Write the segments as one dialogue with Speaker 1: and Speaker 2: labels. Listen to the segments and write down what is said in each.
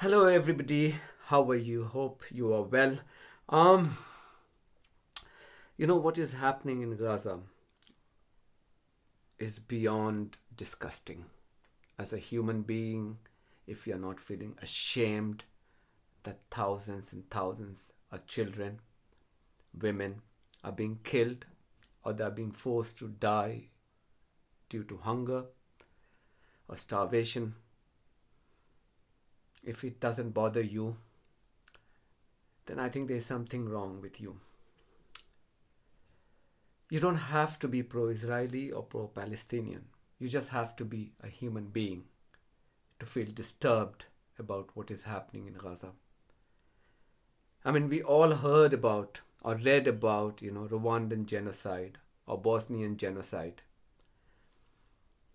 Speaker 1: Hello, everybody. How are you? Hope you are well. Um, what is happening in Gaza is beyond disgusting. As a human being, if you're not feeling ashamed that thousands and thousands of children, women are being killed or they're being forced to die due to hunger or starvation, if it doesn't bother you, then I think there's something wrong with you. You don't have to be pro-Israeli or pro-Palestinian. You just have to be a human being to feel disturbed about what is happening in Gaza. I mean, we all heard about or read about, Rwandan genocide or Bosnian genocide.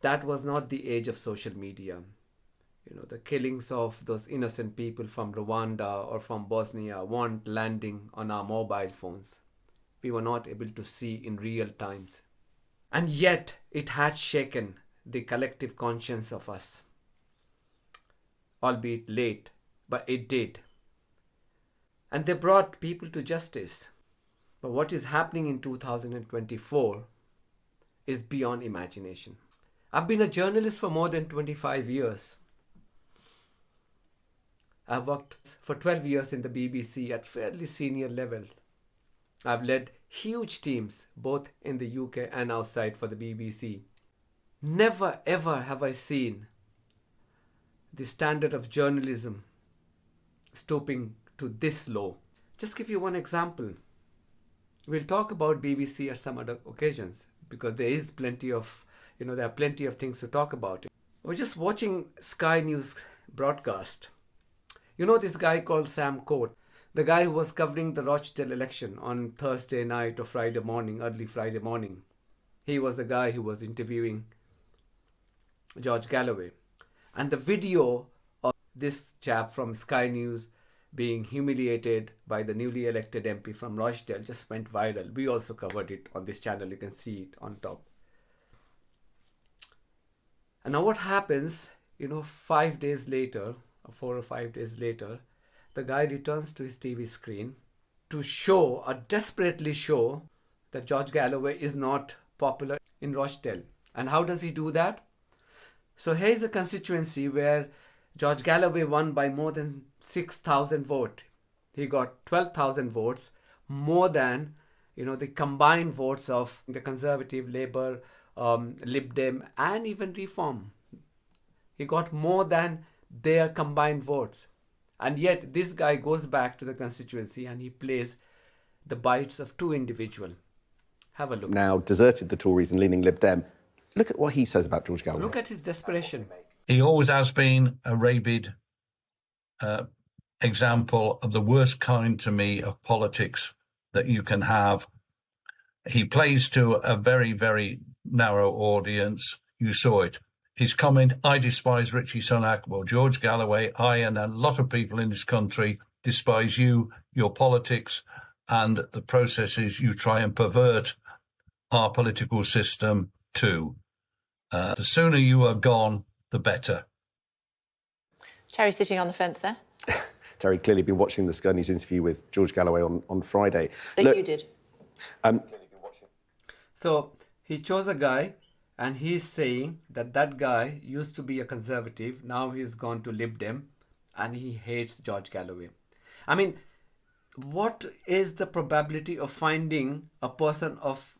Speaker 1: That was not the age of social media. The killings of those innocent people from Rwanda or from Bosnia weren't landing on our mobile phones. We were not able to see in real times. And yet, it had shaken the collective conscience of us. Albeit late, but it did. And they brought people to justice. But what is happening in 2024 is beyond imagination. I've been a journalist for more than 25 years. I've worked for 12 years in the BBC at fairly senior levels. I've led huge teams both in the UK and outside for the BBC. Never ever have I seen the standard of journalism stooping to this low. Just give you one example. We'll talk about BBC at some other occasions because there is plenty of, there are plenty of things to talk about. We're just watching Sky News broadcast. This guy called Sam Court, the guy who was covering the Rochdale election on Thursday night or Friday morning, early Friday morning. He was the guy who was interviewing George Galloway. And the video of this chap from Sky News being humiliated by the newly elected MP from Rochdale just went viral. We also covered it on this channel. You can see it on top. And now what happens, 5 days later, 4 or 5 days later, the guy returns to his TV screen to show, or desperately show, that George Galloway is not popular in Rochdale. And how does he do that? So here's a constituency where George Galloway won by more than 6,000 votes. He got 12,000 votes, more than the combined votes of the Conservative, Labour, Lib Dem, and even Reform. He got more than their combined votes. And yet this guy goes back to the constituency and he plays the bites of two individuals. Have a look.
Speaker 2: Now deserted the Tories and leaning Lib Dem. Look at what he says about George Galloway.
Speaker 1: Look at his desperation.
Speaker 3: He always has been a rabid example of the worst kind to me of politics that you can have. He plays to a very, very narrow audience. You saw it. His comment, I despise Richie Sunak. Well, George Galloway, I and a lot of people in this country despise you, your politics, and the processes you try and pervert our political system to. The sooner you are gone, the better.
Speaker 4: Terry sitting on the fence there.
Speaker 2: Terry clearly been watching the Sky News interview with George Galloway on Friday.
Speaker 4: That you did.
Speaker 1: So he chose a guy, and he's saying that guy used to be a Conservative. Now he's gone to Lib Dem, and he hates George Galloway. I mean, what is the probability of finding a person of,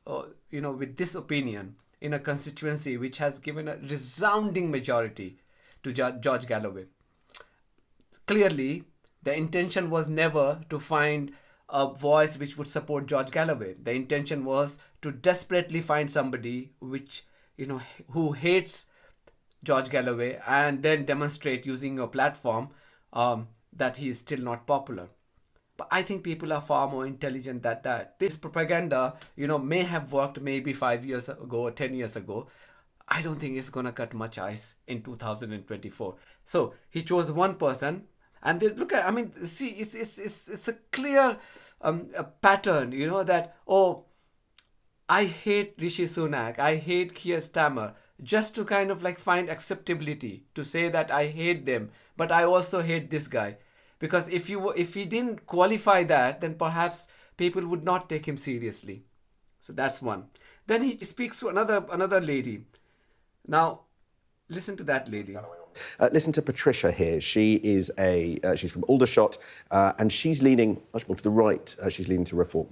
Speaker 1: with this opinion in a constituency which has given a resounding majority to George Galloway? Clearly, the intention was never to find a voice which would support George Galloway. The intention was to desperately find somebody who hates George Galloway and then demonstrate using your platform that he is still not popular. But I think people are far more intelligent than that. This propaganda, may have worked maybe 5 years ago or 10 years ago. I don't think it's going to cut much ice in 2024. So he chose one person. And they look at, see, it's a clear a pattern, that, I hate Rishi Sunak, I hate Keir Starmer, just to kind of find acceptability, to say that I hate them but I also hate this guy. Because if he didn't qualify that, then perhaps people would not take him seriously. So that's one. Then he speaks to another lady. Now, listen to that lady.
Speaker 2: Listen to Patricia here. She is she's from Aldershot, and she's leaning much more to the right. She's leaning to reform.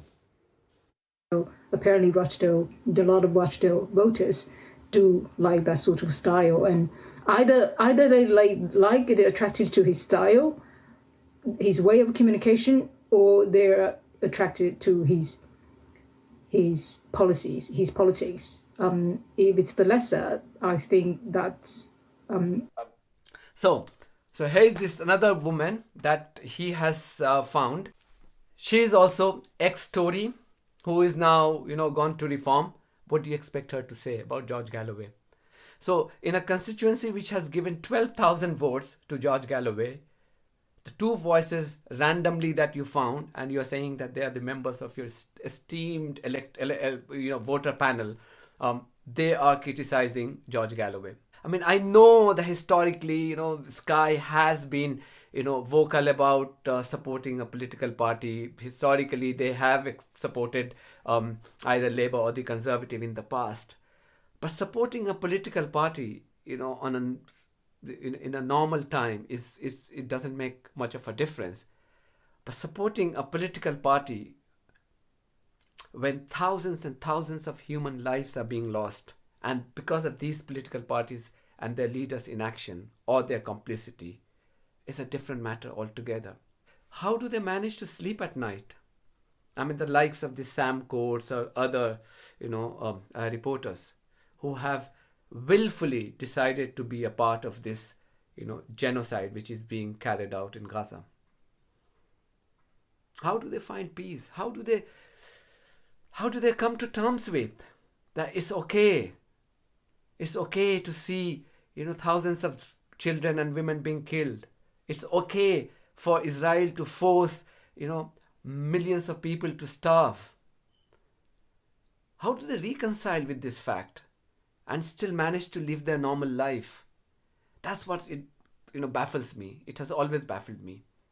Speaker 5: Apparently, a lot of Rochdale voters do like that sort of style, and either they like it, attracted to his style, his way of communication, or they're attracted to his policies, his politics. If it's the lesser, I think that's.
Speaker 1: So here's this another woman that he has found. She is also ex-Tory, who is now gone to reform. What do you expect her to say about George Galloway? So in a constituency which has given 12,000 votes to George Galloway, the two voices randomly that you found, and you're saying that they are the members of your esteemed voter panel, they are criticizing George Galloway. I mean, I know that historically, Sky has been, vocal about supporting a political party. Historically, they have supported either Labour or the Conservative in the past. But supporting a political party, in a normal time it doesn't make much of a difference. But supporting a political party when thousands and thousands of human lives are being lost, and because of these political parties and their leaders' inaction or their complicity, is a different matter altogether. How do they manage to sleep at night? I mean, the likes of the Sam Coates or other, reporters who have willfully decided to be a part of this, genocide which is being carried out in Gaza. How do they find peace? How do they come to terms with that it's okay? It's okay to see, thousands of children and women being killed. It's okay for Israel to force, millions of people to starve. How do they reconcile with this fact and still manage to live their normal life? That's what it baffles me. It has always baffled me.